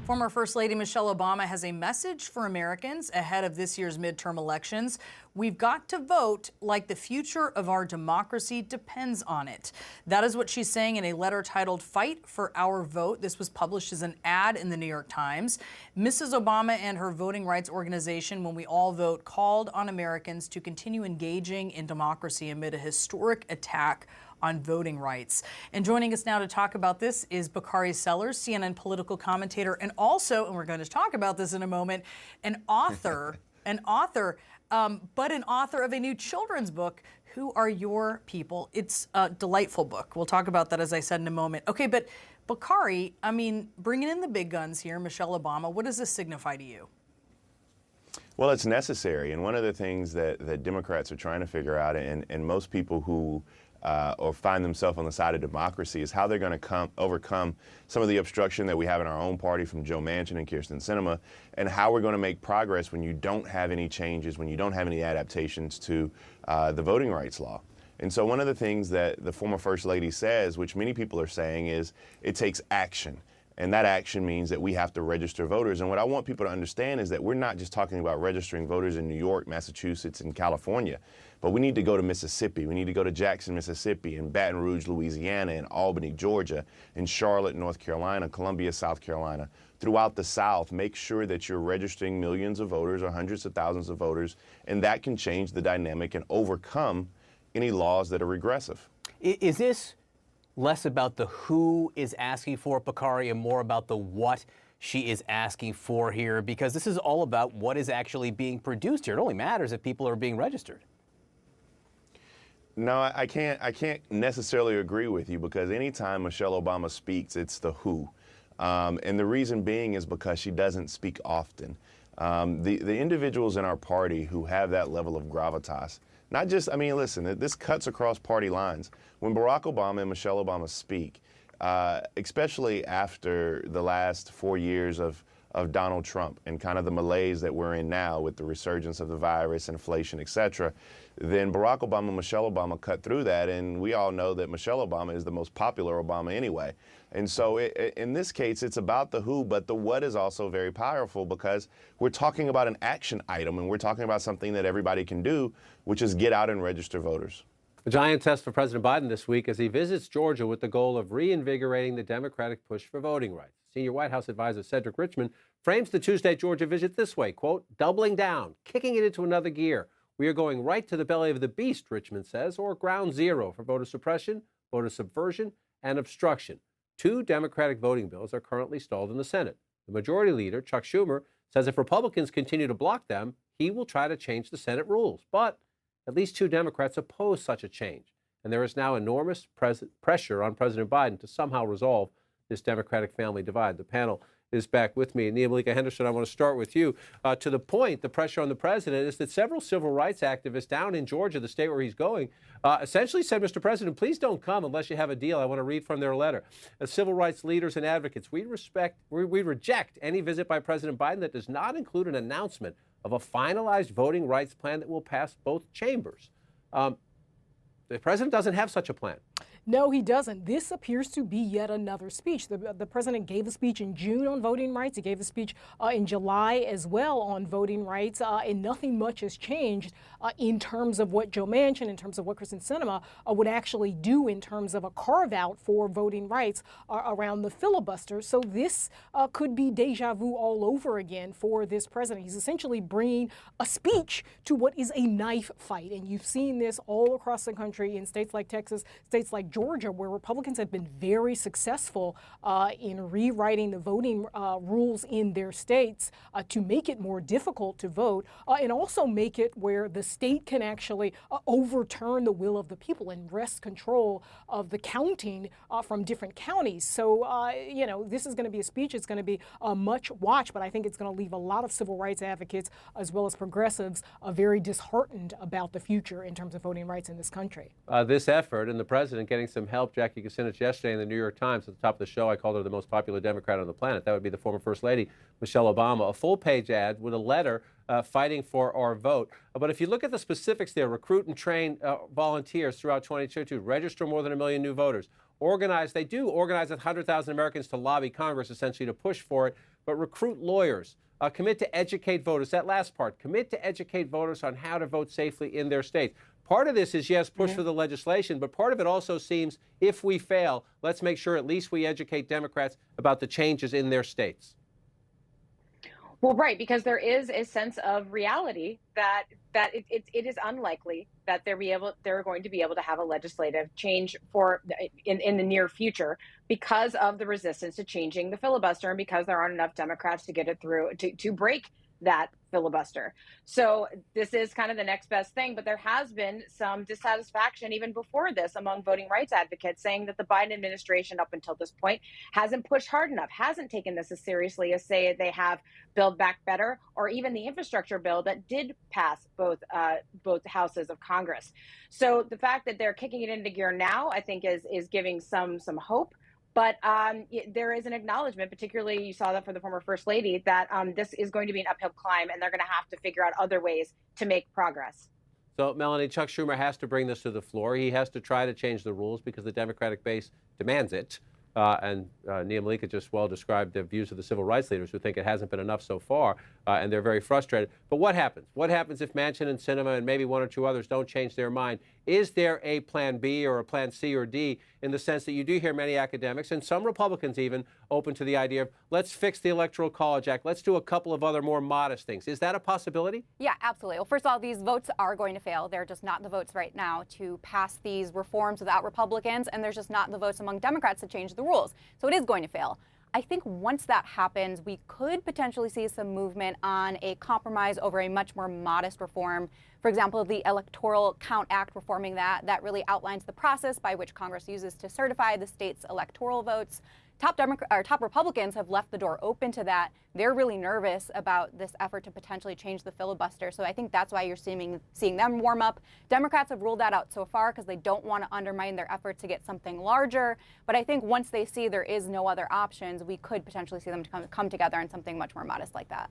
Former First Lady Michelle Obama has a message for Americans ahead of this year's midterm elections. We've got to vote like the future of our democracy depends on it. That is what she's saying in a letter titled Fight for Our Vote. This was published as an ad in the New York Times. Mrs. Obama and her voting rights organization, When We All Vote, called on Americans to continue engaging in democracy amid a historic attack on voting rights. And joining us now to talk about this is Bakari Sellers, CNN political commentator, and also, and we're going to talk about this in a moment, an author, but an author of a new children's book, Who Are Your People? It's a delightful book. We'll talk about that, as I said, in a moment. Okay, but Bakari, I mean, bringing in the big guns here, Michelle Obama, what does this signify to you? Well, it's necessary, and one of the things that Democrats are trying to figure out, and most people who or find themselves on the side of democracy, is how they're going to overcome some of the obstruction that we have in our own party from Joe Manchin and Kirsten Sinema, and how we're going to make progress when you don't have any changes, when you don't have any adaptations to the voting rights law. And so one of the things that the former First Lady says, which many people are saying, is it takes action. And that action means that we have to register voters. And what I want people to understand is that we're not just talking about registering voters in New York, Massachusetts, and California, but we need to go to Mississippi. We need to go to Jackson, Mississippi, and Baton Rouge, Louisiana, and Albany, Georgia, and Charlotte, North Carolina, Columbia, South Carolina, throughout the South. Make sure that you're registering millions of voters or hundreds of thousands of voters, and that can change the dynamic and overcome any laws that are regressive. Is this less about the who is asking for it, Bakari, and more about the what she is asking for here? Because this is all about what is actually being produced here. It only matters if people are being registered. No, I can't necessarily agree with you, because anytime Michelle Obama speaks, it's the who. And the reason being is because she doesn't speak often. The individuals in our party who have that level of gravitas, not just, I mean, listen, this cuts across party lines. When Barack Obama and Michelle Obama speak, especially after the last 4 years of Donald Trump and kind of the malaise that we're in now with the resurgence of the virus, inflation, et cetera, then Barack Obama and Michelle Obama cut through that, and we all know that Michelle Obama is the most popular Obama anyway. And so in this case, it's about the who, but the what is also very powerful, because we're talking about an action item, and we're talking about something that everybody can do, which is get out and register voters. A giant test for President Biden this week as he visits Georgia with the goal of reinvigorating the Democratic push for voting rights. Senior White House advisor Cedric Richmond frames the Tuesday Georgia visit this way, quote, doubling down, kicking it into another gear. We are going right to the belly of the beast, Richmond says, or ground zero for voter suppression, voter subversion, and obstruction. 2 Democratic voting bills are currently stalled in the Senate. The majority leader, Chuck Schumer, says if Republicans continue to block them, he will try to change the Senate rules. But at least 2 Democrats oppose such a change, and there is now enormous pressure on President Biden to somehow resolve this Democratic family divide. The panel is back with me. Nia Malika Henderson, I want to start with you. To the point, the pressure on the president is that several civil rights activists down in Georgia, the state where he's going, essentially said, Mr. President, please don't come unless you have a deal. I want to read from their letter. As civil rights leaders and advocates, we reject any visit by President Biden that does not include an announcement of a finalized voting rights plan that will pass both chambers. The president doesn't have such a plan. No, he doesn't. This appears to be yet another speech. The president gave a speech in June on voting rights. He gave a speech in July as well on voting rights, and nothing much has changed in terms of what Joe Manchin, in terms of what Kirsten Sinema would actually do in terms of a carve-out for voting rights around the filibuster. So this could be deja vu all over again for this president. He's essentially bringing a speech to what is a knife fight, and you've seen this all across the country in states like Texas, states like Georgia, where Republicans have been very successful in rewriting the voting rules in their states to make it more difficult to vote and also make it where the state can actually overturn the will of the people and wrest control of the counting from different counties. So, you know, this is going to be a speech. It's going to be much watched, but I think it's going to leave a lot of civil rights advocates as well as progressives very disheartened about the future in terms of voting rights in this country. This effort and the president getting some help. Jackie Kucinich yesterday in the New York Times, at the top of the show, I called her the most popular Democrat on the planet. That would be the former First Lady, Michelle Obama. A full-page ad with a letter fighting for our vote. But if you look at the specifics there, recruit and train volunteers throughout 2022, register more than 1 million new voters, organize, they do organize 100,000 Americans to lobby Congress essentially to push for it, but recruit lawyers. Commit to educate voters. That last part, commit to educate voters on how to vote safely in their states. Part of this is, yes, push for the legislation, but part of it also seems, if we fail, let's make sure at least we educate Democrats about the changes in their states. Well, right, because there is a sense of reality that it is unlikely that they're going to be able to have a legislative change in the near future because of the resistance to changing the filibuster and because there aren't enough Democrats to get it through to break that filibuster. So this is kind of the next best thing, but there has been some dissatisfaction even before this among voting rights advocates saying that the Biden administration up until this point hasn't pushed hard enough, hasn't taken this as seriously as say they have Build Back Better or even the infrastructure bill that did pass both houses of Congress. So the fact that they're kicking it into gear now, I think is giving some hope. But there is an acknowledgement, particularly you saw that for the former First Lady, that this is going to be an uphill climb and they're going to have to figure out other ways to make progress. So, Melanie, Chuck Schumer has to bring this to the floor. He has to try to change the rules because the Democratic base demands it. And Nia Malika just well described the views of the civil rights leaders who think it hasn't been enough so far, and they're very frustrated. But what happens? What happens if Manchin and Sinema and maybe one or two others don't change their mind? Is there a plan B or a plan C or D in the sense that you do hear many academics and some Republicans even open to the idea of let's fix the Electoral College Act, let's do a couple of other more modest things. Is that a possibility? Yeah, absolutely. Well, first of all, these votes are going to fail. They're just not the votes right now to pass these reforms without Republicans, and there's just not the votes among Democrats to change the rules. So it is going to fail. I think once that happens, we could potentially see some movement on a compromise over a much more modest reform. For example, the Electoral Count Act, reforming that really outlines the process by which Congress uses to certify the state's electoral votes. Top Republicans have left the door open to that. They're really nervous about this effort to potentially change the filibuster. So I think that's why you're seeing them warm up. Democrats have ruled that out so far because they don't want to undermine their effort to get something larger. But I think once they see there is no other options, we could potentially see them come together on something much more modest like that.